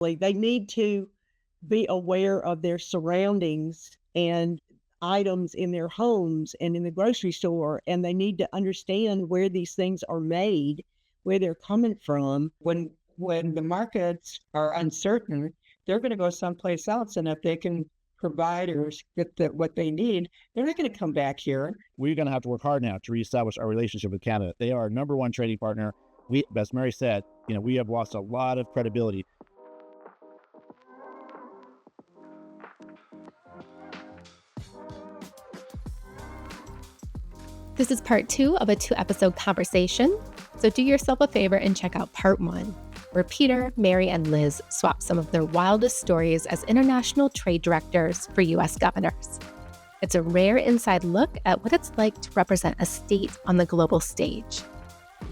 They need to be aware of their surroundings and items in their homes and in the grocery store, and they need to understand where these things are made, where they're coming from. When the markets are uncertain, they're going to go someplace else, and if they can provide or get what they need, they're not going to come back here. We're going to have to work hard now to reestablish our relationship with Canada. They are our number one trading partner. We, as Mary said, we have lost a lot of credibility. This is part 2 of a 2-episode conversation, so do yourself a favor and check out part 1, where Peter, Mary, and Liz swap some of their wildest stories as international trade directors for U.S. governors. It's a rare inside look at what it's like to represent a state on the global stage.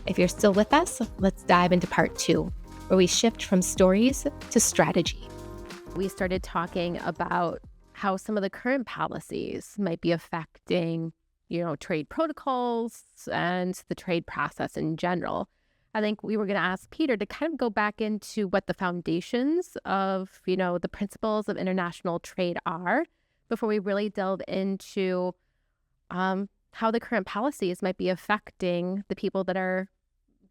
If you're still with us, let's dive into part 2, where we shift from stories to strategy. We started talking about how some of the current policies might be affecting trade protocols and the trade process in general. I think we were going to ask Peter to kind of go back into what the foundations of, the principles of international trade are before we really delve into how the current policies might be affecting the people that are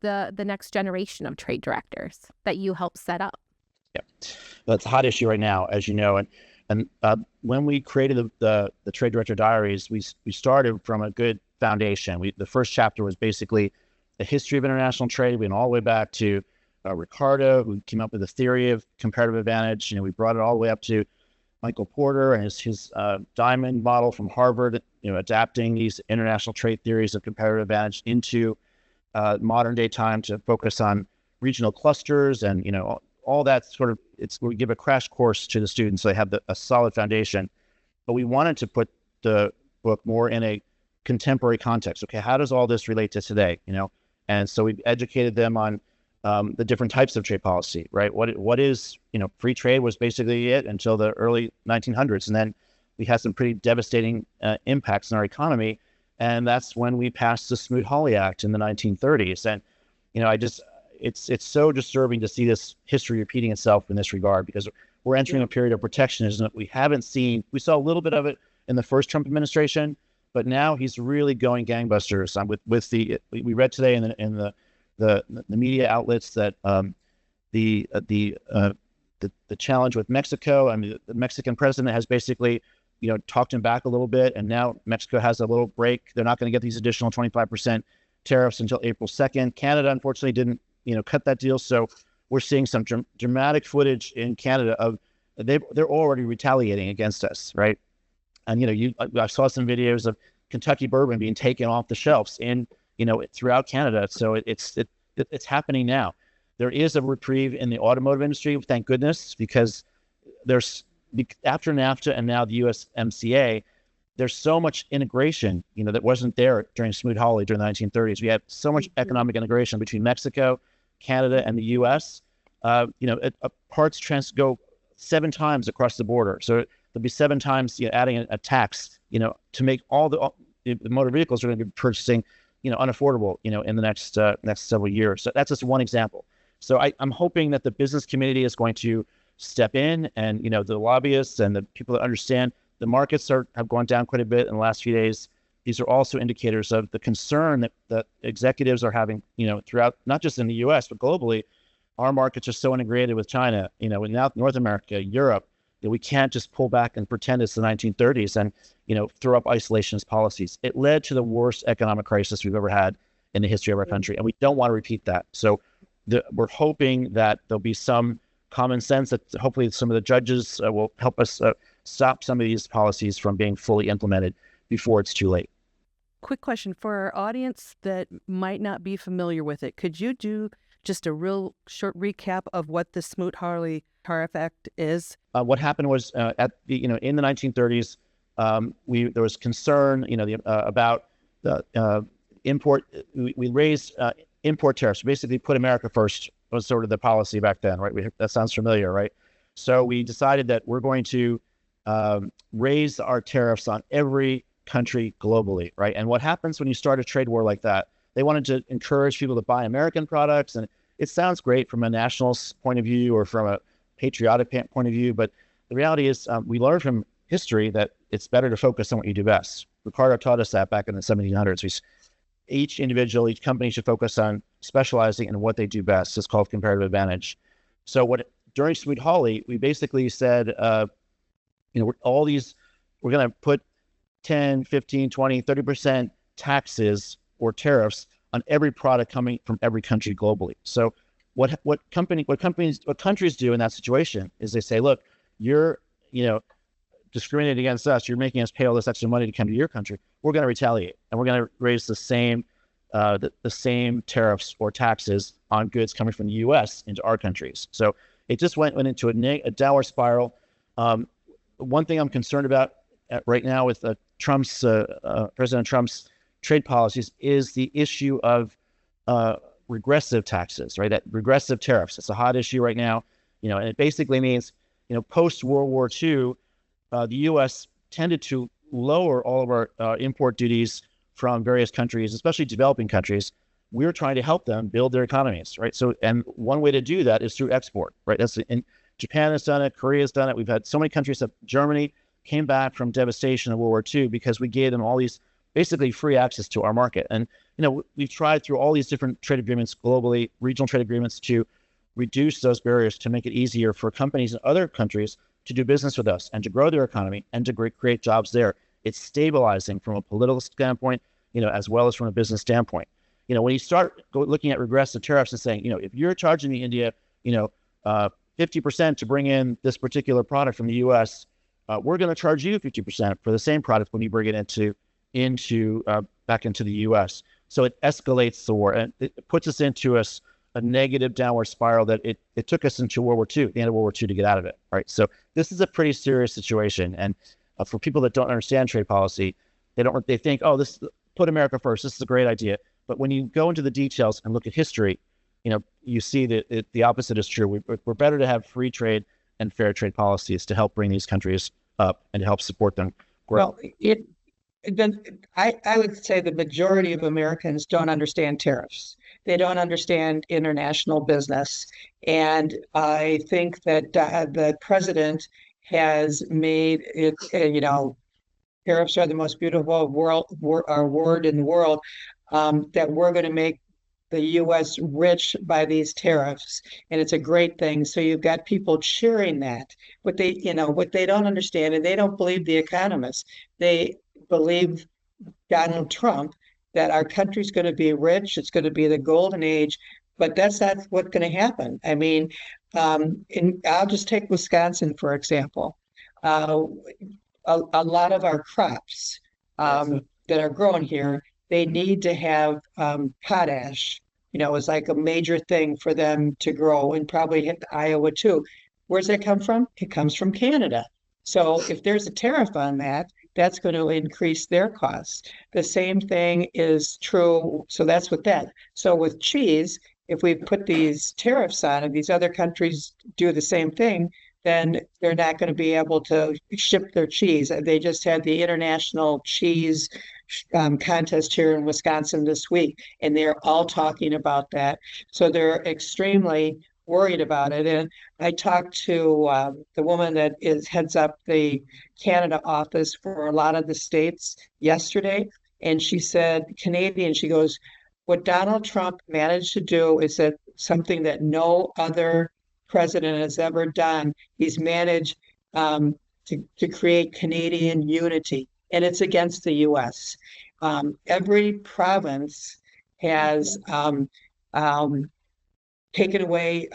the next generation of trade directors that you helped set up. Yeah, that's a hot issue right now, as you know, and when we created the Trade Director Diaries, we started from a good foundation. The first chapter was basically the history of international trade. We went all the way back to Ricardo, who came up with the theory of comparative advantage. We brought it all the way up to Michael Porter and his diamond model from Harvard, adapting these international trade theories of comparative advantage into modern day time to focus on regional clusters and, all that sort of, we give a crash course to the students so they have a solid foundation. But we wanted to put the book more in a contemporary context. Okay, how does all this relate to today? And so we've educated them on the different types of trade policy, right? What is, free trade was basically it until the early 1900s. And then we had some pretty devastating impacts in our economy. And that's when we passed the Smoot-Hawley Act in the 1930s. And, it's so disturbing to see this history repeating itself in this regard, because we're entering a period of protectionism that we haven't seen. We saw a little bit of it in the first Trump administration, but now he's really going gangbusters. We read today in the media outlets that the challenge with Mexico. The Mexican president has basically talked him back a little bit, and now Mexico has a little break. They're not going to get these additional 25% tariffs until April 2nd. Canada unfortunately didn't cut that deal, so we're seeing some dramatic footage in Canada of they're already retaliating against us, right? And I saw some videos of Kentucky bourbon being taken off the shelves throughout Canada. So it's happening now. There is a reprieve in the automotive industry, thank goodness, because there's after NAFTA and now the USMCA, there's so much integration that wasn't there during Smoot-Hawley during the 1930s. We had so much economic integration between Mexico, Canada, and the U.S. Parts go 7 times across the border. So there'll be 7 times adding a tax, to make all the motor vehicles are going to be purchasing, unaffordable, in the next several years. So that's just one example. So I'm hoping that the business community is going to step in, and the lobbyists and the people that understand the markets have gone down quite a bit in the last few days. These are also indicators of the concern that executives are having, throughout, not just in the U.S., but globally. Our markets are so integrated with China, in North America, Europe, that we can't just pull back and pretend it's the 1930s and, throw up isolationist policies. It led to the worst economic crisis we've ever had in the history of our country, and we don't want to repeat that. So we're hoping that there'll be some common sense, that hopefully some of the judges will help us stop some of these policies from being fully implemented before it's too late. Quick question for our audience that might not be familiar with it. Could you do just a real short recap of what the Smoot-Hawley Tariff Act is? What happened was in the 1930s, there was concern, about the import. We raised import tariffs. Basically, put America first was sort of the policy back then, right? That sounds familiar, right? So we decided that we're going to raise our tariffs on every country globally, right? And what happens when you start a trade war like that? They wanted to encourage people to buy American products, and it sounds great from a nationalist point of view or from a patriotic point of view, but the reality is we learned from history that it's better to focus on what you do best. Ricardo taught us that back in the 1700s. Each individual, each company should focus on specializing in what they do best. It's called comparative advantage. So during Smoot-Hawley, we basically said, we're going to put 10, 15, 20, 30% taxes or tariffs on every product coming from every country globally. So what countries do in that situation is they say, look, you're, discriminating against us, you're making us pay all this extra money to come to your country. We're going to retaliate, and we're going to raise the same tariffs or taxes on goods coming from the U.S. into our countries. So it just went into a downward spiral. One thing I'm concerned about right now with President Trump's trade policies is the issue of regressive taxes, right? That regressive tariffs. It's a hot issue right now, and it basically means, post World War II, the U.S. tended to lower all of our import duties from various countries, especially developing countries. We're trying to help them build their economies, right? So, and one way to do that is through export, right? And Japan has done it, Korea has done it. We've had so many countries. Germany came back from devastation of World War II because we gave them all these basically free access to our market. And, we've tried through all these different trade agreements globally, regional trade agreements, to reduce those barriers to make it easier for companies in other countries to do business with us and to grow their economy and to create jobs there. It's stabilizing from a political standpoint, as well as from a business standpoint. When you start looking at regressive tariffs and saying, if you're charging me India, 50% to bring in this particular product from the U.S., we're going to charge you 50% for the same product when you bring it back into the U.S. So it escalates the war, and it puts us into a negative downward spiral that it took us into World War II, the end of World War II, to get out of it. Right. So this is a pretty serious situation, and for people that don't understand trade policy, they think, oh, put America first. This is a great idea. But when you go into the details and look at history, you see that the opposite is true. We're better to have free trade and fair trade policies to help bring these countries up and to help support them grow. Well, I would say the majority of Americans don't understand tariffs. They don't understand international business. And I think that the president has made it, tariffs are the most beautiful word in the world, that we're going to make the U.S. rich by these tariffs, and it's a great thing. So you've got people cheering that, but what they don't understand, and they don't believe the economists. They believe Donald Trump, that our country's going to be rich. It's going to be the golden age, but that's not what's going to happen. I mean, I'll just take Wisconsin, for example. A lot of our crops that are grown here, they need to have potash. It's like a major thing for them to grow, and probably hit Iowa too. Where's that come from? It comes from Canada. So if there's a tariff on that, that's going to increase their costs. The same thing is true. So that's with that. So with cheese, if we put these tariffs on and these other countries do the same thing, then they're not going to be able to ship their cheese. They just had the international cheese contest here in Wisconsin this week, and they're all talking about that. So they're extremely worried about it. And I talked to the woman that heads up the Canada office for a lot of the states yesterday, and she said, Canadian, she goes, what Donald Trump managed to do is that something that no other president has ever done. He's managed to create Canadian unity, and it's against the U.S. Every province has taken away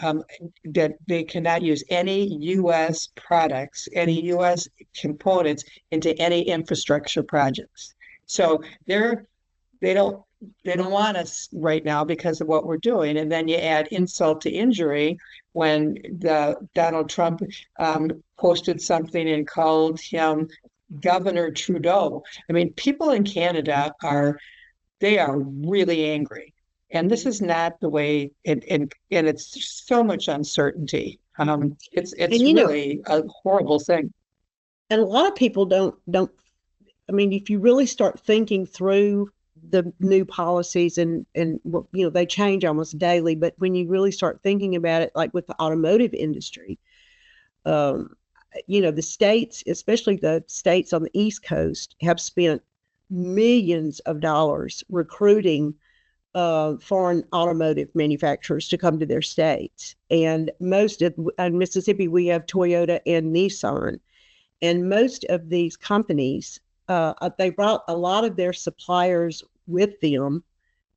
that they cannot use any U.S. products, any U.S. components into any infrastructure projects. So they don't want us right now because of what we're doing. And then you add insult to injury when Donald Trump posted something and called him Governor Trudeau. I mean, people in Canada are really angry. And this is not the way, and it's so much uncertainty. It's really a horrible thing. And a lot of people don't. I mean, if you really start thinking through the new policies, and they change almost daily. But when you really start thinking about it, like with the automotive industry, The states, especially the states on the East Coast, have spent millions of dollars recruiting foreign automotive manufacturers to come to their states. And in Mississippi, we have Toyota and Nissan. And most of these companies, they brought a lot of their suppliers with them,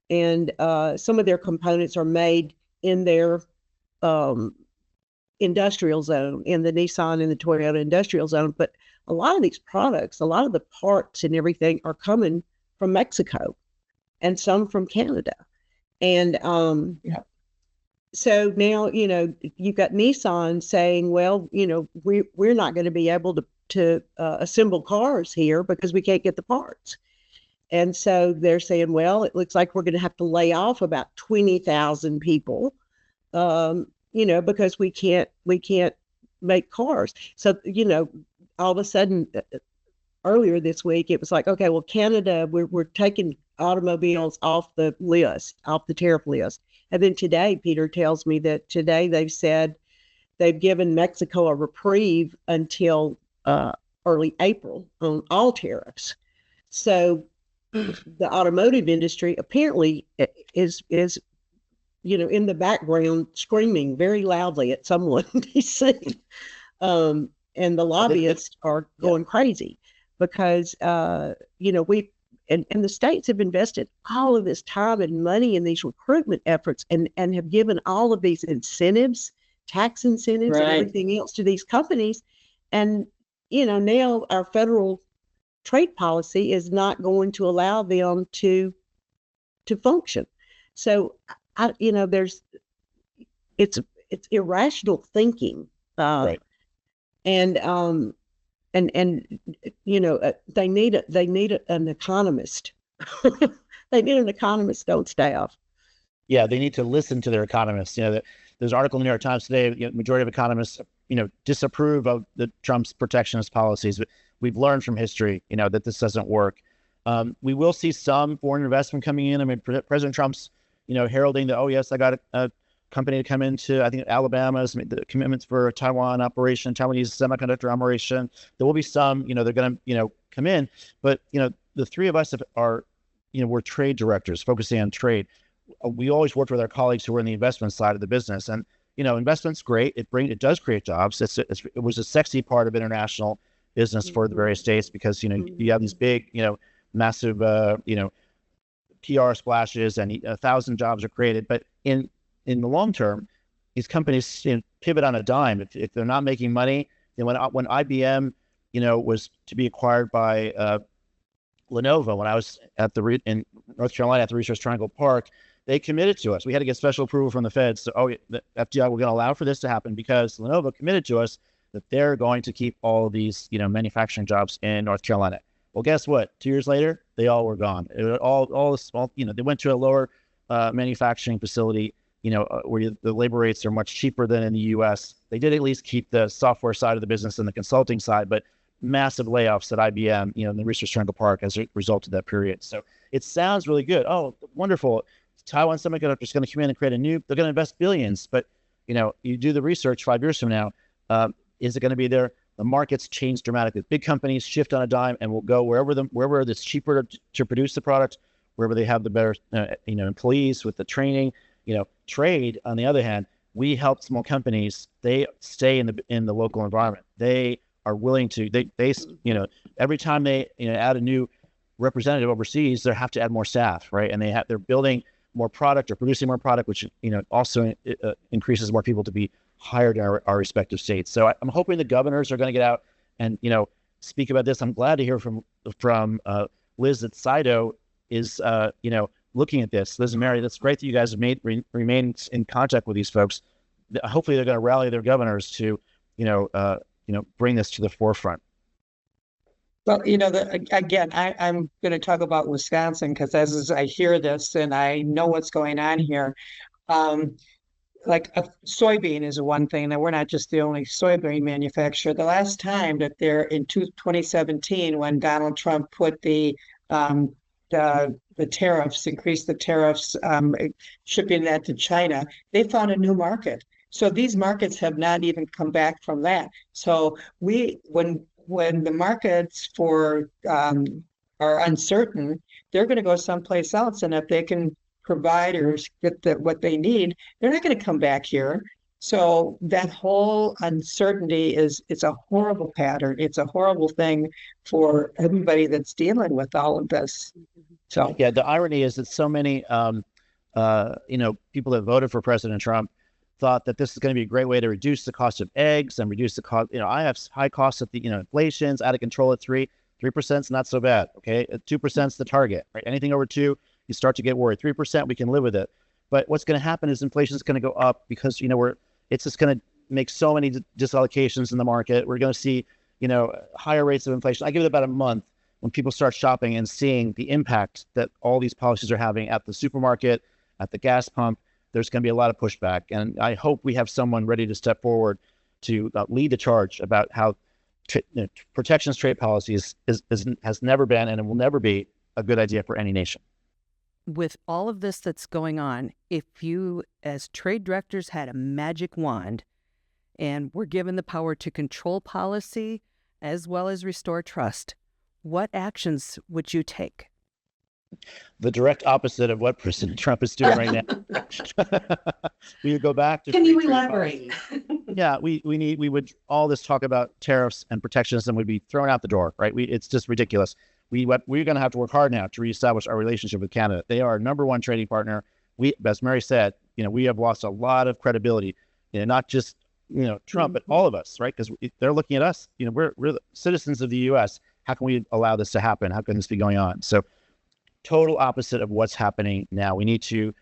and some of their components are made in their industrial zone, in the Nissan and the Toyota industrial zone. But a lot of these products, a lot of the parts and everything are coming from Mexico and some from Canada. And so now, you've got Nissan saying, well, we're not going to be able to assemble cars here because we can't get the parts. And so they're saying, well, it looks like we're going to have to lay off about 20,000 people, because we can't make cars. So, all of a sudden, earlier this week, it was like, okay, well, Canada, we're taking automobiles off the tariff list. And then today, Peter tells me that today they've said they've given Mexico a reprieve until early April on all tariffs. So the automotive industry apparently is in the background screaming very loudly at someone in DC. And the lobbyists are going crazy because, and the states have invested all of this time and money in these recruitment efforts and have given all of these incentives, tax incentives, and everything else to these companies. And, now our federal trade policy is not going to allow them to function. So, it's irrational thinking. Right. And they need an economist. They need an economist on staff. Yeah, they need to listen to their economists. There's an article in the New York Times today. Majority of economists, disapprove of the Trump's protectionist policies. But we've learned from history, that this doesn't work. We will see some foreign investment coming in. I mean, President Trump's, heralding that, oh yes, I got a company to come into, I think Alabama's made the commitments for a Taiwan operation, Taiwanese semiconductor operation. There will be some, they're going to, come in. But, the three of us are, we're trade directors focusing on trade. We always worked with our colleagues who were in the investment side of the business. And, investment's great. It does create jobs. It was a sexy part of international business for the various states because, you have these big, massive, PR splashes and 1,000 jobs are created. But in the long term, these companies pivot on a dime. If they're not making money, then when IBM, was to be acquired by Lenovo, when I was in North Carolina at the Research Triangle Park, they committed to us. We had to get special approval from the feds. So, the FDI, we're going to allow for this to happen because Lenovo committed to us that they're going to keep all of these, manufacturing jobs in North Carolina. Well, guess what? 2 years later, they all were gone. All the small, they went to a lower manufacturing facility, where the labor rates are much cheaper than in the U.S. They did at least keep the software side of the business and the consulting side, but massive layoffs at IBM, in the Research Triangle Park as a result of that period. So it sounds really good. Oh, wonderful. Taiwan Semiconductor is going to come in and create they're going to invest billions. But, you do the research 5 years from now, is it going to be there? The markets change dramatically. Big companies shift on a dime and will go wherever it's cheaper to produce the product, wherever they have the better, employees with the training. Trade, on the other hand, we help small companies. They stay in the local environment. They are willing to, every time they, add a new representative overseas, they have to add more staff, right? And they're building more product or producing more product, which, also increases more people to be hired in our respective states. So I'm hoping the governors are going to get out and, speak about this. I'm glad to hear from Liz that SIDO is, looking at this. Liz and Mary, that's great that you guys have remained in contact with these folks. Hopefully they're going to rally their governors to, bring this to the forefront. Well, again, I'm going to talk about Wisconsin because as I hear this and I know what's going on here, like a soybean is one thing, that we're not just the only soybean manufacturer. The last time that in 2017, when Donald Trump put the tariffs, increased the tariffs, shipping that to China, they found a new market. So these markets have not even come back from that. So when the markets for are uncertain, they're going to go someplace else. And if they can provide or get what they need, they're not going to come back here. So that whole uncertainty it's a horrible pattern. It's a horrible thing for everybody that's dealing with all of this. So yeah, the irony is that so many people that voted for President Trump thought that this is going to be a great way to reduce the cost of eggs and reduce the cost. I have high costs at the, inflation's out of control at 3% is not so bad. Okay. At 2% is the target, right? Anything over 2, you start to get worried. 3%, we can live with it. But what's going to happen is inflation is going to go up because, it's just going to make so many disallocations in the market. We're going to see, higher rates of inflation. I give it about a month when people start shopping and seeing the impact that all these policies are having at the supermarket, at the gas pump. There's going to be a lot of pushback. And I hope we have someone ready to step forward to lead the charge about how protectionist trade policies has never been and it will never be a good idea for any nation. With all of this that's going on, if you as trade directors had a magic wand and were given the power to control policy as well as restore trust, what actions would you take? The direct opposite of what President Trump is doing right now. We would go back to. Can you elaborate? Yeah, we would all this talk about tariffs and protectionism would be thrown out the door, right? It's just ridiculous. We're going to have to work hard now to reestablish our relationship with Canada. They are our number one trading partner. We, as Mary said, we have lost a lot of credibility. Not just Trump, but all of us, right? Because they're looking at us. We're the citizens of the U.S. How can we allow this to happen? How can this be going on? So, total opposite of what's happening now. We need to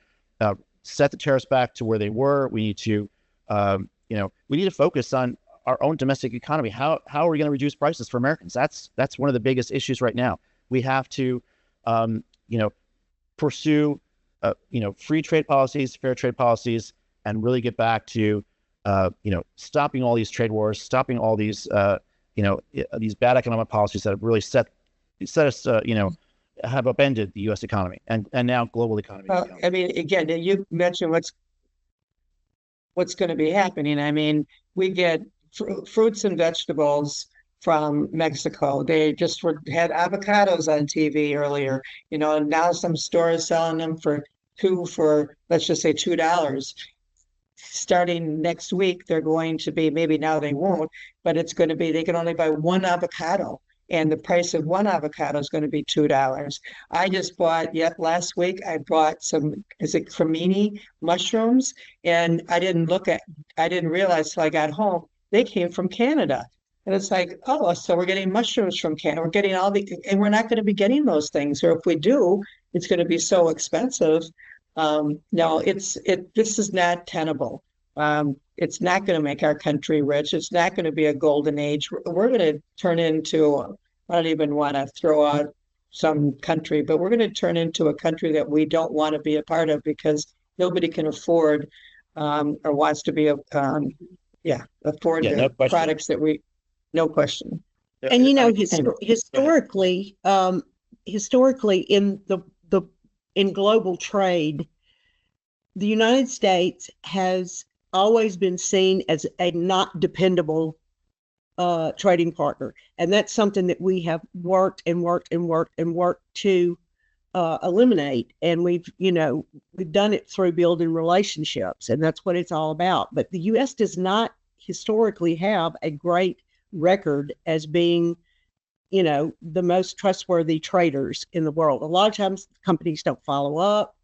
set the tariffs back to where they were. We need to, we need to focus on our own domestic economy. How are we going to reduce prices for Americans? That's one of the biggest issues right now. We have to, pursue, free trade policies, fair trade policies, and really get back to, stopping all these trade wars, stopping all these, these bad economic policies that have really set us, have upended the U.S. economy and now global economy. I mean, again, you mentioned what's going to be happening. I mean, we get fruits and vegetables from Mexico. They just had avocados on TV earlier, and now some stores selling them for let's just say $2. Starting next week, they're going to be, maybe now they won't, but it's going to be, they can only buy one avocado. And the price of one avocado is going to be $2. I just bought, last week, I bought some, is it cremini mushrooms? And I didn't realize till I got home, they came from Canada. And it's like, oh, so we're getting mushrooms from Canada. We're getting and we're not going to be getting those things. Or if we do, it's going to be so expensive. No, this is not tenable. It's not going to make our country rich. It's not going to be a golden age. We're going to turn into, I don't even want to throw out some country, but we're going to turn into a country that we don't want to be a part of because nobody can afford or wants to be afford the products that no question. And historically in global trade, the United States has always been seen as a not dependable trading partner. And that's something that we have worked to eliminate. And we've done it through building relationships, and that's what it's all about. But the U.S. does not historically have a great record as being, the most trustworthy traders in the world. A lot of times companies don't follow up.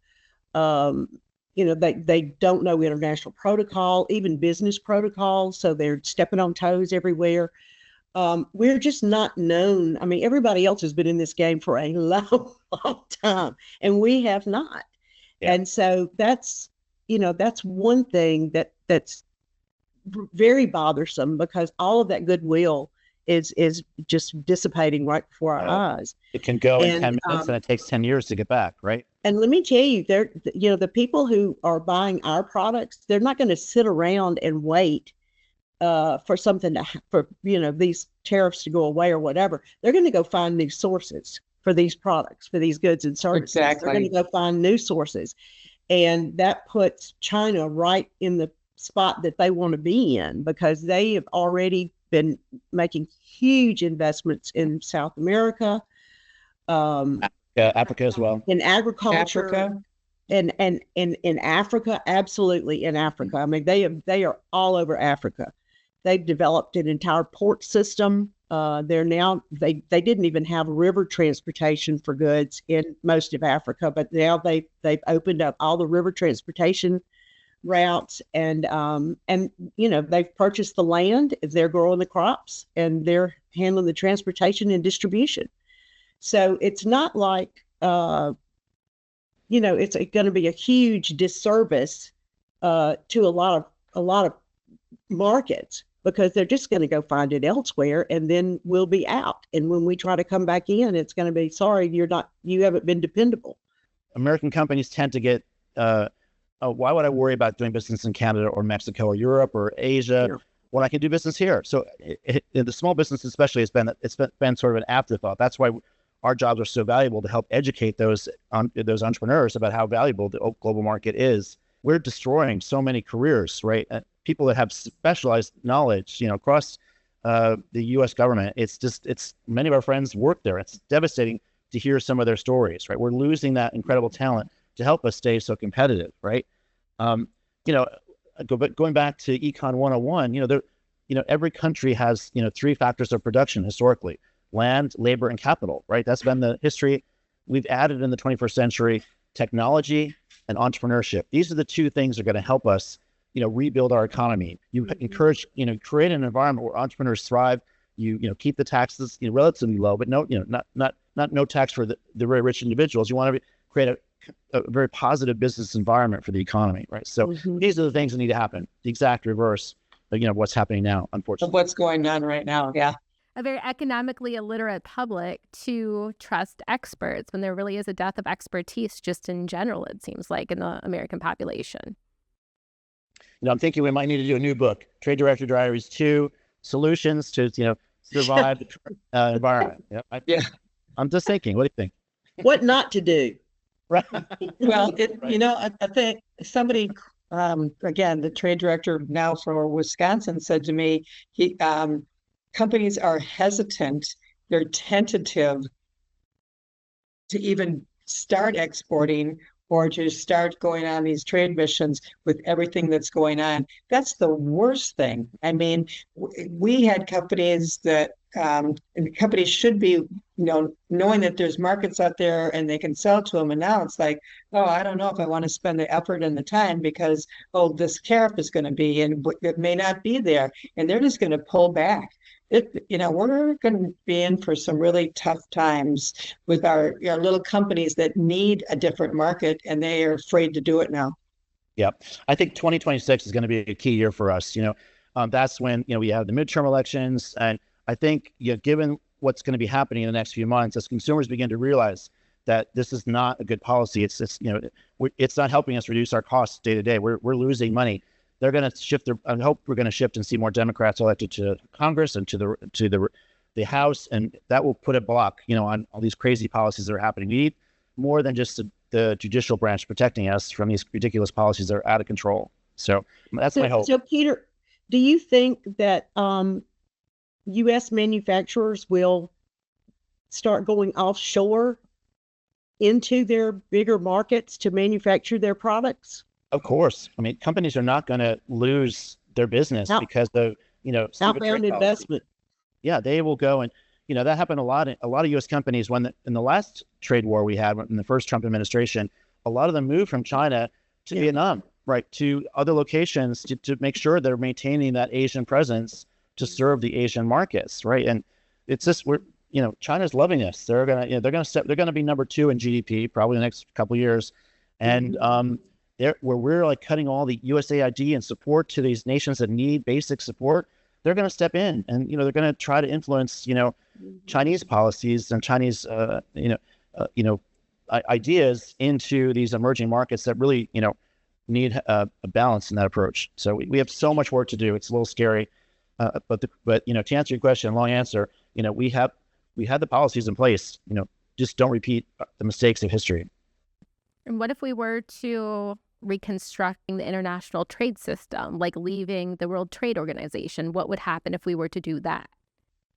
They don't know international protocol, even business protocols. So they're stepping on toes everywhere. We're just not known. I mean, everybody else has been in this game for a long, long time, and we have not. Yeah. And so that's one thing that's very bothersome, because all of that goodwill is just dissipating right before our eyes. It can go in 10 minutes and it takes 10 years to get back, right? And let me tell you, the people who are buying our products, they're not going to sit around and wait for something for these tariffs to go away or whatever. They're going to go find new sources for these products, for these goods and services. Exactly. They're going to go find new sources. And that puts China right in the spot that they want to be in, because they have already been making huge investments in South America, Africa as well. in agriculture, Africa. and in Africa, absolutely in Africa. I mean, they are all over Africa. They've developed an entire port system. They're now they didn't even have river transportation for goods in most of Africa, but now they've opened up all the river transportation routes, and they've purchased the land, they're growing the crops, and they're handling the transportation and distribution. So it's not like it's going to be a huge disservice to a lot of markets, because they're just going to go find it elsewhere, and then we'll be out. And when we try to come back in, it's going to be, sorry, you haven't been dependable. American companies tend to get, why would I worry about doing business in Canada or Mexico or Europe or Asia when I can do business here? So the small business especially it's been sort of an afterthought. That's why our jobs are so valuable, to help educate those entrepreneurs about how valuable the global market is. We're destroying so many careers, right? People that have specialized knowledge, across the U.S. government. It's many of our friends work there. It's devastating to hear some of their stories, right? We're losing that incredible talent to help us stay so competitive, right? Going back to Econ 101, every country has, 3 factors of production historically: land, labor, and capital, right? That's been the history. We've added in the 21st century technology and entrepreneurship. These are the 2 things that are going to help us, rebuild our economy. You encourage, create an environment where entrepreneurs thrive. You keep the taxes, relatively low, but no tax for the very rich individuals. You want to create a very positive business environment for the economy, right? So these are the things that need to happen. The exact reverse of, what's happening now, unfortunately. What's going on right now, yeah. A very economically illiterate public to trust experts, when there really is a dearth of expertise just in general, it seems like, in the American population. I'm thinking we might need to do a new book, Trade Director Diaries 2, Solutions to, survive the environment. Yeah. I'm just thinking, what do you think? What not to do? Right. Well, I think somebody, again, the trade director now for Wisconsin said to me, companies are hesitant, they're tentative to even start exporting or to start going on these trade missions with everything that's going on. That's the worst thing. I mean, we had companies that, and companies should be, knowing that there's markets out there and they can sell to them. And now it's like, oh, I don't know if I want to spend the effort and the time because, this tariff is going to be, and it may not be there. And they're just going to pull back. We're going to be in for some really tough times with our little companies that need a different market, and they are afraid to do it now. Yeah, I think 2026 is going to be a key year for us. That's when we have the midterm elections, and I think given what's going to be happening in the next few months, as consumers begin to realize that this is not a good policy, it's not helping us reduce our costs day to day. We're losing money. They're going to shift. I hope we're going to shift and see more Democrats elected to Congress and to the House, and that will put a block, on all these crazy policies that are happening. We need more than just the judicial branch protecting us from these ridiculous policies that are out of control. So that's my hope. So, Peter, do you think that U.S. manufacturers will start going offshore into their bigger markets to manufacture their products? Of course. I mean, companies are not going to lose their business because of, outbound investment. Yeah, they will go, and that happened a lot of U.S. companies in the last trade war we had in the first Trump administration. A lot of them moved from China to Vietnam, right, to other locations to make sure they're maintaining that Asian presence to serve the Asian markets, right? And it's just China's loving this. They're gonna be number 2 in GDP probably in the next couple of years, and where we're like cutting all the USAID and support to these nations that need basic support, they're going to step in, and they're going to try to influence Chinese policies and Chinese ideas into these emerging markets that really need a balance in that approach. So we have so much work to do. It's a little scary, but to answer your question, long answer, we had the policies in place. Just don't repeat the mistakes of history. And what if we were to reconstructing the international trade system, like leaving the World Trade Organization? What would happen if we were to do that?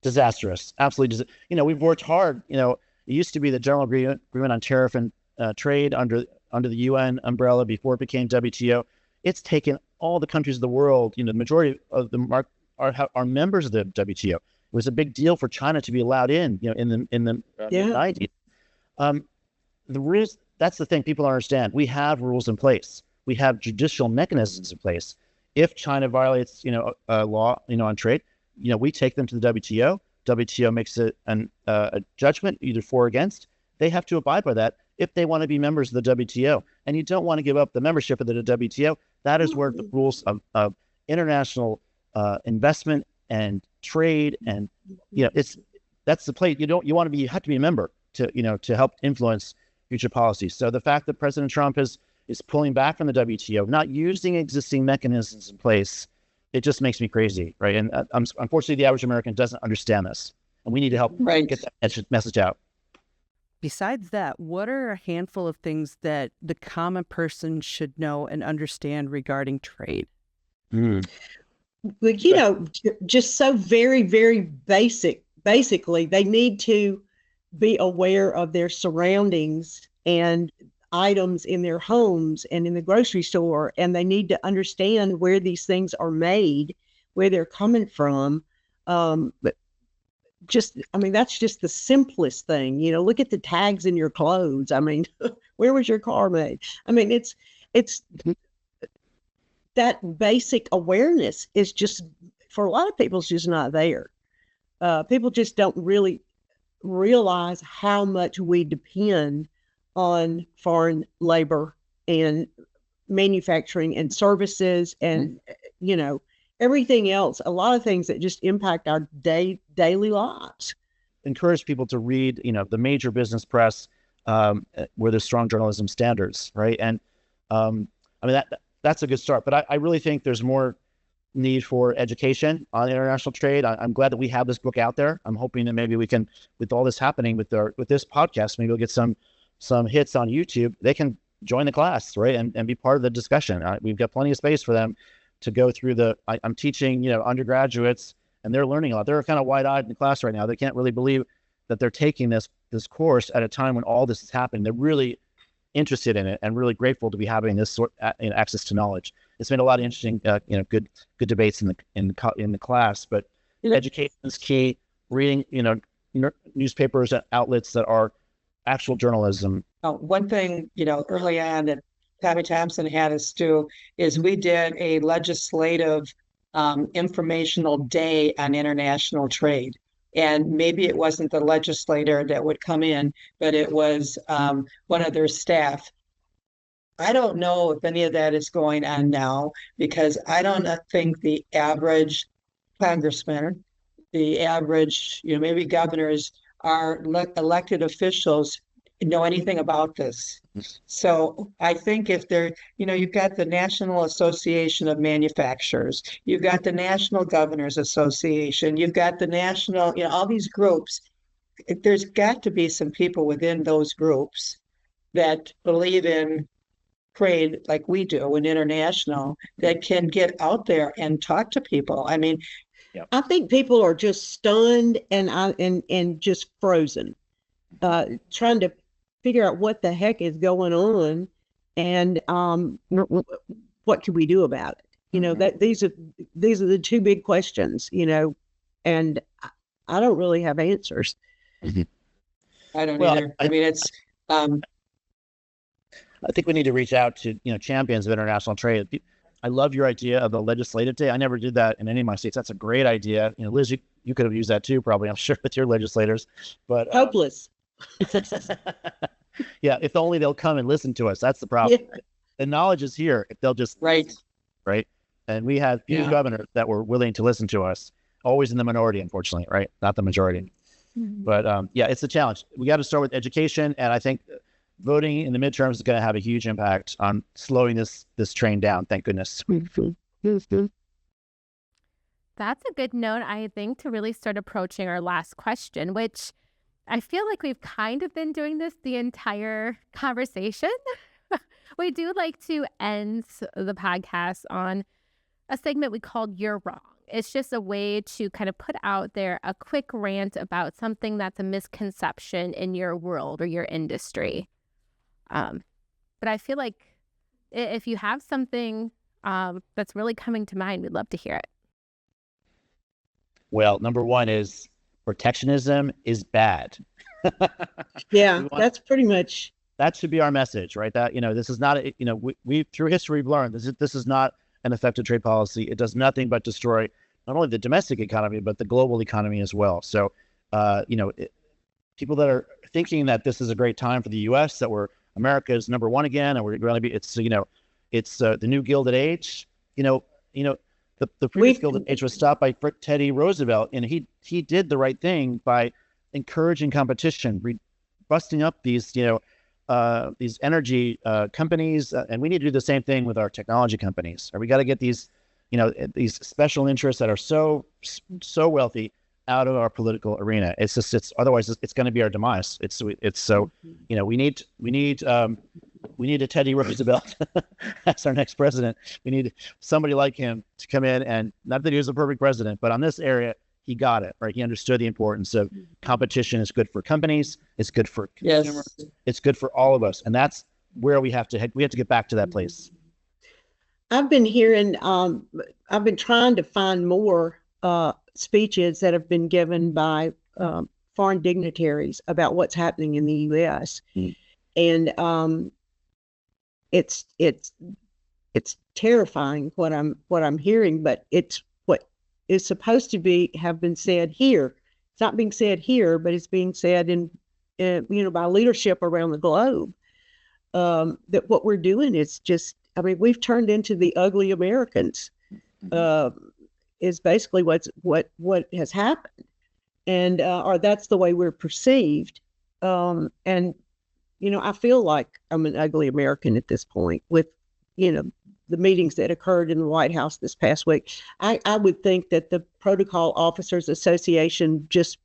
Disastrous. Absolutely. We've worked hard. It used to be the General Agreement on Tariff and Trade under the UN umbrella before it became WTO. It's taken all the countries of the world. The majority of them are members of the WTO. It was a big deal for China to be allowed in. In the mid-90s. That's the thing people don't understand. We have rules in place. We have judicial mechanisms in place. If China violates, a law, on trade, we take them to the WTO. WTO makes a judgment either for or against. They have to abide by that if they want to be members of the WTO. And you don't want to give up the membership of the WTO. That is where the rules of international investment and trade and that's the place. You have to be a member to help influence future policies. So the fact that President Trump is pulling back from the WTO, not using existing mechanisms in place, it just makes me crazy, right? And unfortunately, the average American doesn't understand this, and we need to help get that message out. Besides that, what are a handful of things that the common person should know and understand regarding trade? But, just so very, very basic. Basically, they need to be aware of their surroundings and items in their homes and in the grocery store, and they need to understand where these things are made, where they're coming from. But that's just the simplest thing. Look at the tags in your clothes. Where was your car made? It's that basic awareness is just, for a lot of people, it's just not there. People just don't really realize how much we depend on foreign labor and manufacturing and services and everything else, a lot of things that just impact our daily lives. Encourage people to read the major business press where there's strong journalism standards, right? And that's a good start, but I really think there's more need for education on international trade. I'm glad that we have this book out there. I'm hoping that maybe we can, with all this happening with this podcast, maybe we'll get some hits on YouTube. They can join the class, right, and be part of the discussion. We've got plenty of space for them to go through I'm teaching undergraduates, and they're learning a lot. They're kind of wide-eyed in the class right now. They can't really believe that they're taking this course at a time when all this is happening. They're really interested in it and really grateful to be having this access to knowledge. It's made a lot of interesting, good debates in the class. But education is key. Reading, newspapers and outlets that are actual journalism. One thing, early on that Tommy Thompson had us do is we did a legislative informational day on international trade. And maybe it wasn't the legislator that would come in, but it was one of their staff. I don't know if any of that is going on now, because I don't think the average congressman, the average, maybe governors, are elected officials know anything about this. So I think if you've got the National Association of Manufacturers, you've got the National Governors Association, you've got the national, all these groups. There's got to be some people within those groups that believe in trade like we do in international, that can get out there and talk to people. I think people are just stunned and just frozen, trying to figure out what the heck is going on, and what can we do about it? That these are the two big questions, and I don't really have answers. I don't either. It's I think we need to reach out to champions of international trade. I love your idea of the legislative day. I never did that in any of my states. That's a great idea. Liz, you could have used that too, probably, I'm sure, with your legislators. But hopeless. Yeah, if only they'll come and listen to us. That's the problem. Yeah. The knowledge is here if they'll just right. And we had few governors that were willing to listen to us. Always in the minority, unfortunately, right? Not the majority. Mm-hmm. But it's a challenge. We got to start with education, and I think voting in the midterms is going to have a huge impact on slowing this train down. Thank goodness. That's a good note, I think, to really start approaching our last question, which I feel like we've kind of been doing this the entire conversation. We do like to end the podcast on a segment we called You're Wrong. It's just a way to kind of put out there a quick rant about something that's a misconception in your world or your industry. But I feel like if you have something that's really coming to mind, we'd love to hear it. Well, number one is protectionism is bad. Yeah, that's pretty much. That should be our message, right? That, this is not, we through history, we've learned this is not an effective trade policy. It does nothing but destroy not only the domestic economy, but the global economy as well. So, people that are thinking that this is a great time for the U.S., that America is number one again, and we're going to be, it's the new Gilded Age. The previous Gilded Age was stopped by Teddy Roosevelt, and he did the right thing by encouraging competition, busting up these energy companies, and we need to do the same thing with our technology companies. Or we got to get these special interests that are so wealthy out of our political arena. Otherwise it's going to be our demise. We need a Teddy Roosevelt as our next president. We need somebody like him to come in, and not that he was a perfect president, but on this area, he got it, right? He understood the importance of competition is good for companies. It's good for consumers. Yes. It's good for all of us. And that's where we have to head. We have to get back to that place. I've been hearing, I've been trying to find more speeches that have been given by foreign dignitaries about what's happening in the U.S. And it's terrifying what I'm hearing, but it's what is supposed to have been said here. It's not being said here, but it's being said in by leadership around the globe. That what we're doing is just, we've turned into the ugly Americans. Is basically what has happened, and or that's the way we're perceived. And I feel like I'm an ugly American at this point with the meetings that occurred in the White House this past week. I would think that the Protocol Officers Association just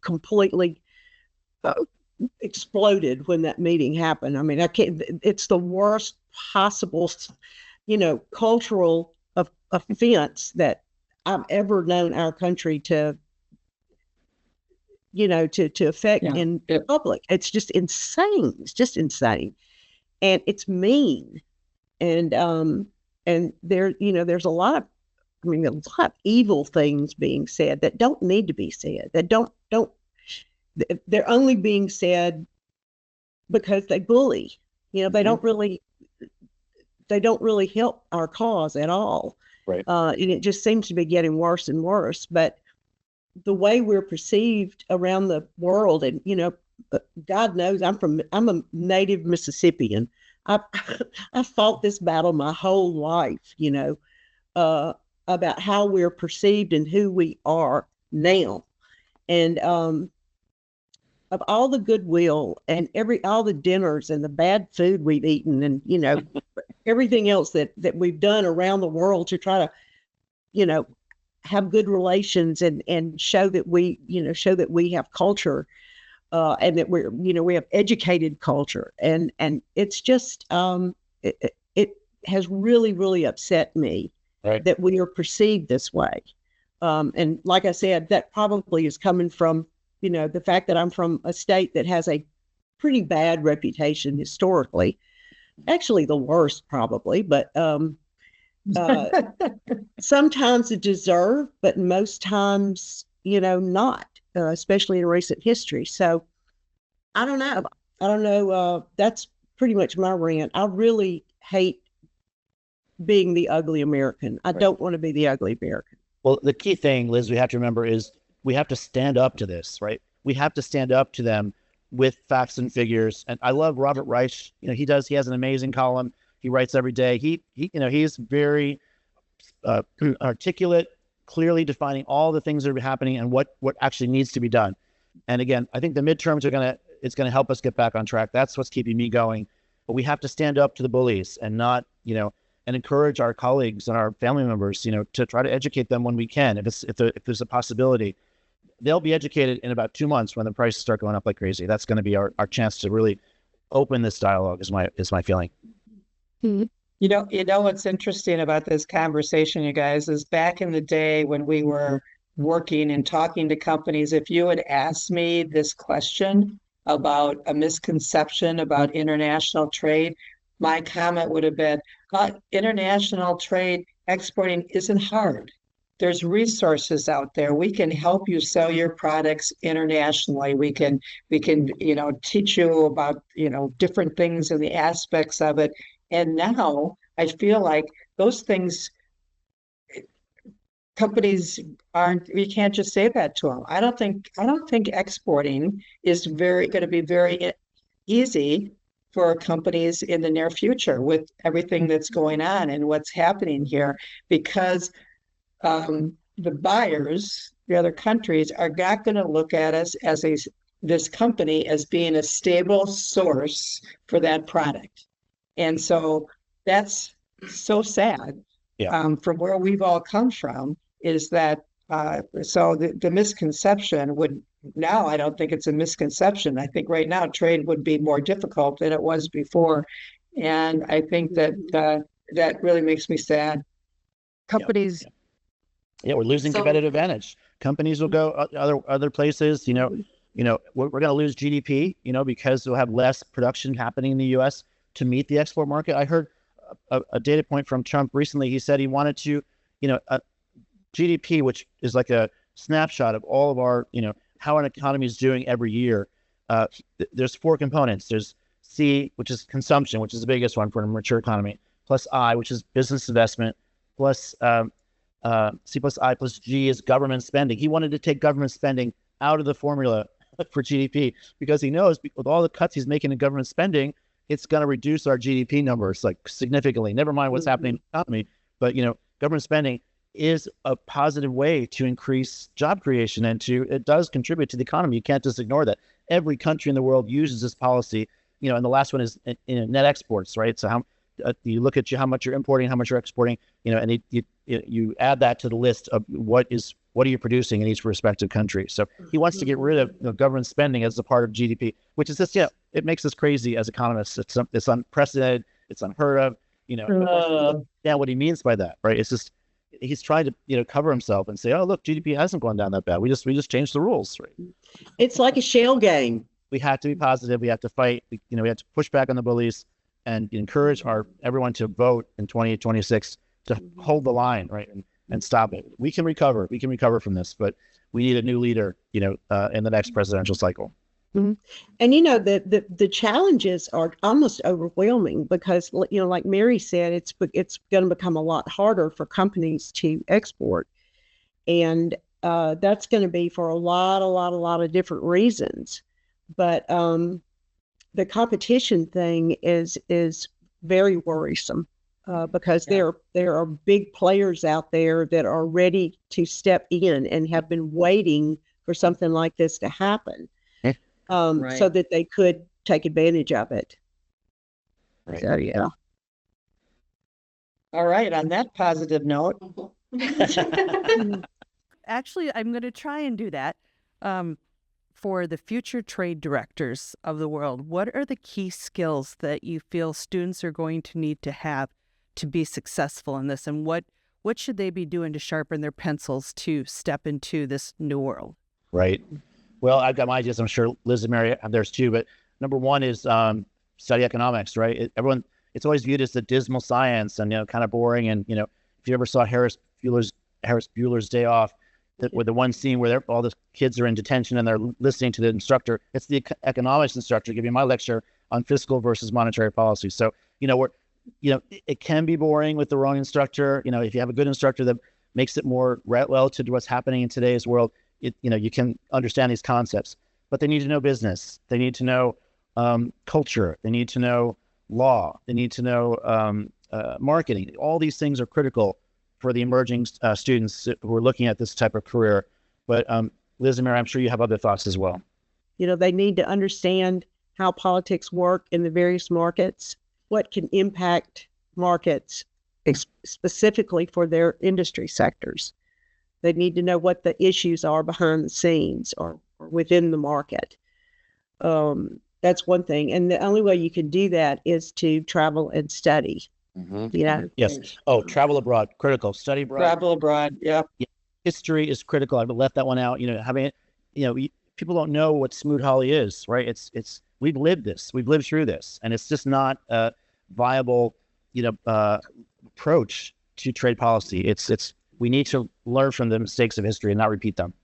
completely exploded when that meeting happened. I can't. It's the worst possible, cultural offense that I've ever known our country to affect in public. It's just insane. It's just insane. And it's mean. And there's a lot of, a lot of evil things being said that don't need to be said, that don't, they're only being said because they bully, they don't really help our cause at all. Right. And it just seems to be getting worse and worse. But the way we're perceived around the world, and God knows I'm a native Mississippian. I fought this battle my whole life, about how we're perceived and who we are now. And of all the goodwill and all the dinners and the bad food we've eaten, and everything else that we've done around the world to try to have good relations and show that we have culture, and that we have educated culture, and it's just it has really, really upset me, right, that we are perceived this way. And like I said, that probably is coming from the fact that I'm from a state that has a pretty bad reputation historically, actually the worst probably, but sometimes it deserved, but most times, not, especially in recent history. So I don't know. That's pretty much my rant. I really hate being the ugly American. I don't want to be the ugly American. Well, the key thing, Liz, we have to remember is we have to stand up to this, right? We have to stand up to them with facts and figures. And I love Robert Reich. He has an amazing column. He writes every day. He's very articulate, clearly defining all the things that are happening and what actually needs to be done. And again, I think the midterms it's going to help us get back on track. That's what's keeping me going. But we have to stand up to the bullies and not, and encourage our colleagues and our family members, to try to educate them when we can. If there's a possibility, they'll be educated in about 2 months when the prices start going up like crazy. That's going to be our chance to really open this dialogue, is my feeling. Mhm. You know what's interesting about this conversation, you guys, is back in the day when we were working and talking to companies, if you had asked me this question about a misconception about international trade, my comment would have been, international trade exporting isn't hard. There's resources out there. We can help you sell your products internationally. We can teach you about, different things and the aspects of it. And now I feel like those things, companies aren't, we can't just say that to them. I don't think exporting is very going to be very easy for companies in the near future with everything that's going on and what's happening here, because the buyers, the other countries, are not going to look at us as this company as being a stable source for that product. And so that's so sad. Yeah. From where we've all come from is that, so the misconception would, now I don't think it's a misconception. I think right now trade would be more difficult than it was before. And I think that that really makes me sad. Companies. Yeah, we're losing competitive advantage. Companies will go other places. We're going to lose GDP. Because we'll have less production happening in the U.S. to meet the export market. I heard a data point from Trump recently. He said he wanted to, GDP, which is like a snapshot of all of our, how an economy is doing every year. There's 4 components. There's C, which is consumption, which is the biggest one for a mature economy, plus I, which is business investment, plus C plus I plus G is government spending. He wanted to take government spending out of the formula for GDP because he knows with all the cuts he's making in government spending, it's going to reduce our GDP numbers like significantly. Never mind what's happening in the economy, but government spending is a positive way to increase job creation and it does contribute to the economy. You can't just ignore that. Every country in the world uses this policy, and the last one is net exports, right? So how you look at how much you're importing, how much you're exporting, and you add that to the list of what are you producing in each respective country. So he wants to get rid of government spending as a part of GDP, which is just, it makes us crazy as economists. It's unprecedented. It's unheard of. Yeah, what he means by that, right? It's just he's trying to cover himself and say, oh, look, GDP hasn't gone down that bad. We just changed the rules, right? It's like a shell game. We have to be positive. We have to fight. We have to push back on the bullies and encourage everyone to vote in 2026 to hold the line, right, and stop it. We can recover. We can recover from this, but we need a new leader, in the next presidential cycle. Mm-hmm. And the challenges are almost overwhelming because like Mary said, it's going to become a lot harder for companies to export, and that's going to be for a lot of different reasons. But the competition thing is very worrisome because there are big players out there that are ready to step in and have been waiting for something like this to happen. Right. So that they could take advantage of it. Right. So, yeah. All right. On that positive note. Actually, I'm going to try and do that. For the future trade directors of the world, what are the key skills that you feel students are going to need to have to be successful in this? And what should they be doing to sharpen their pencils to step into this new world? Right. Well, I've got my ideas. I'm sure Liz and Mary have theirs too. But number one is study economics, right? It's always viewed as the dismal science and, kind of boring. And, if you ever saw Ferris Bueller's Day Off, with the one scene where all the kids are in detention and they're listening to the instructor, it's the economics instructor giving my lecture on fiscal versus monetary policy. So, it can be boring with the wrong instructor. If you have a good instructor that makes it more relative to what's happening in today's world, you can understand these concepts, but they need to know business. They need to know culture. They need to know law. They need to know marketing. All these things are critical for the emerging students who are looking at this type of career. But Liz and Mary, I'm sure you have other thoughts as well. They need to understand how politics work in the various markets, what can impact markets specifically for their industry sectors. They need to know what the issues are behind the scenes or within the market. That's one thing. And the only way you can do that is to travel and study. Yes. Oh, travel abroad, critical. Study abroad. Travel abroad. Yep. Yeah. History is critical. I've left that one out. People don't know what Smoot-Hawley is, right? It's we've lived this. We've lived through this, and it's just not a viable, approach to trade policy. It's we need to learn from the mistakes of history and not repeat them.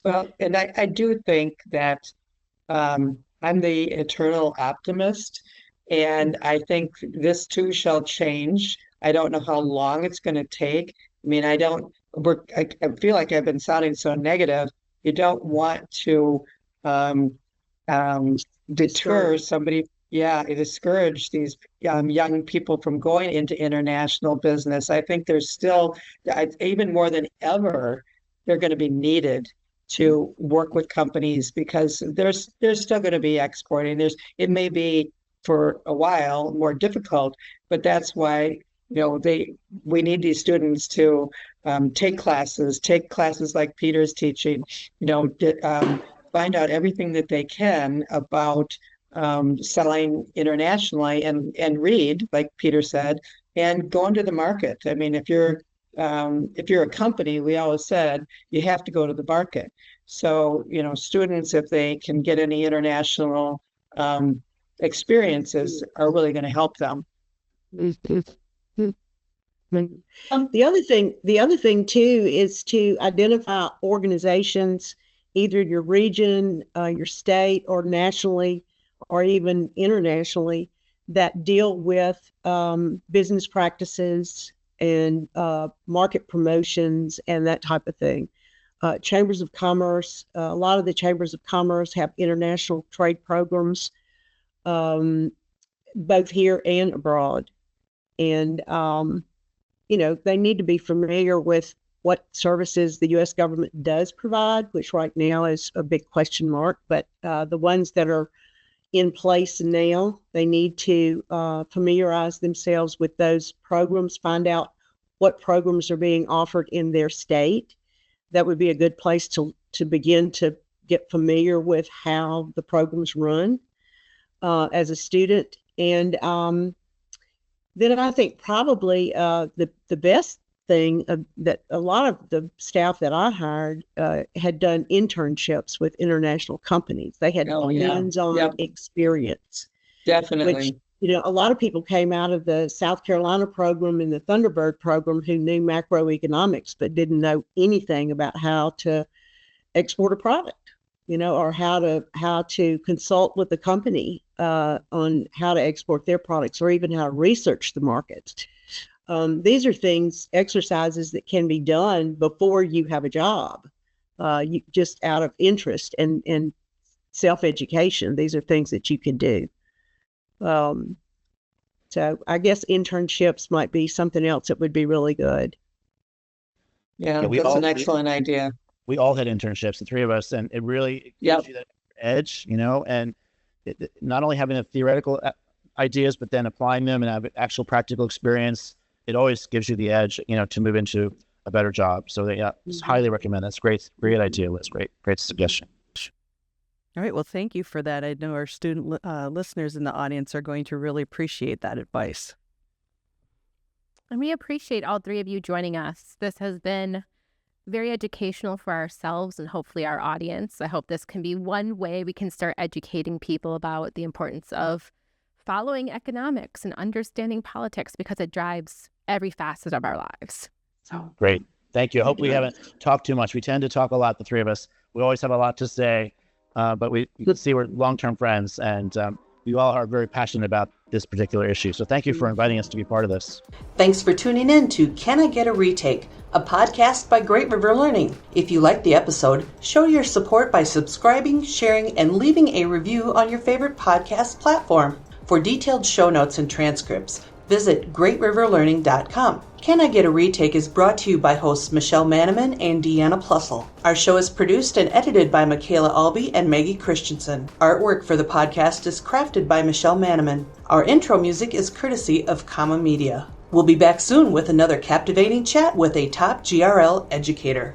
Well, and I do think that I'm the eternal optimist, and I think this too shall change. I don't know how long it's going to take. I mean, I feel like I've been sounding so negative. You don't want to deter somebody, discourage these young people from going into international business. I think there's still, even more than ever, they're going to be needed to work with companies because there's still going to be exporting. It may be for a while more difficult, but that's why we need these students to take classes like Peter's teaching, find out everything that they can about selling internationally and read, like Peter said, and go into the market. I mean, if you're a company, we always said you have to go to the market. So, students, if they can get any international experiences, are really going to help them. The other thing too is to identify organizations, either your region, your state, or nationally, or even internationally, that deal with business practices and market promotions and that type of thing. Chambers of commerce, a lot of the chambers of commerce have international trade programs, both here and abroad. And, they need to be familiar with what services the U.S. government does provide, which right now is a big question mark. But the ones that are in place now, they need to familiarize themselves with those programs, find out what programs are being offered in their state. That would be a good place to begin to get familiar with how the programs run as a student. And then I think probably the best thing that a lot of the staff that I hired had done internships with international companies. They had hands-on experience. Definitely. Which, a lot of people came out of the South Carolina program and the Thunderbird program who knew macroeconomics but didn't know anything about how to export a product, or how to consult with the company on how to export their products, or even how to research the markets. These are exercises that can be done before you have a job, just out of interest and self-education. These are things that you can do. So I guess internships might be something else that would be really good. Yeah, that's an excellent idea. We all had internships, the three of us, and it really gives you that edge, and not only having the theoretical ideas, but then applying them and have actual practical experience. It always gives you the edge, to move into a better job. So highly recommend. That's great idea, Liz. Great suggestion. All right. Well, thank you for that. I know our student listeners in the audience are going to really appreciate that advice. And we appreciate all three of you joining us. This has been very educational for ourselves and hopefully our audience. I hope this can be one way we can start educating people about the importance of following economics and understanding politics, because it drives every facet of our lives. So great. Thank you. I hope we haven't talked too much. We tend to talk a lot, the three of us. We always have a lot to say, but you can see we're long-term friends, and we all are very passionate about this particular issue. So thank you for inviting us to be part of this. Thanks for tuning in to Can I Get a Retake, a podcast by Great River Learning. If you liked the episode, show your support by subscribing, sharing, and leaving a review on your favorite podcast platform. For detailed show notes and transcripts, visit greatriverlearning.com. Can I Get a Retake is brought to you by hosts Michelle Manaman and Deanna Plussel. Our show is produced and edited by Michaela Albee and Maggie Christensen. Artwork for the podcast is crafted by Michelle Manaman. Our intro music is courtesy of Comma Media. We'll be back soon with another captivating chat with a top GRL educator.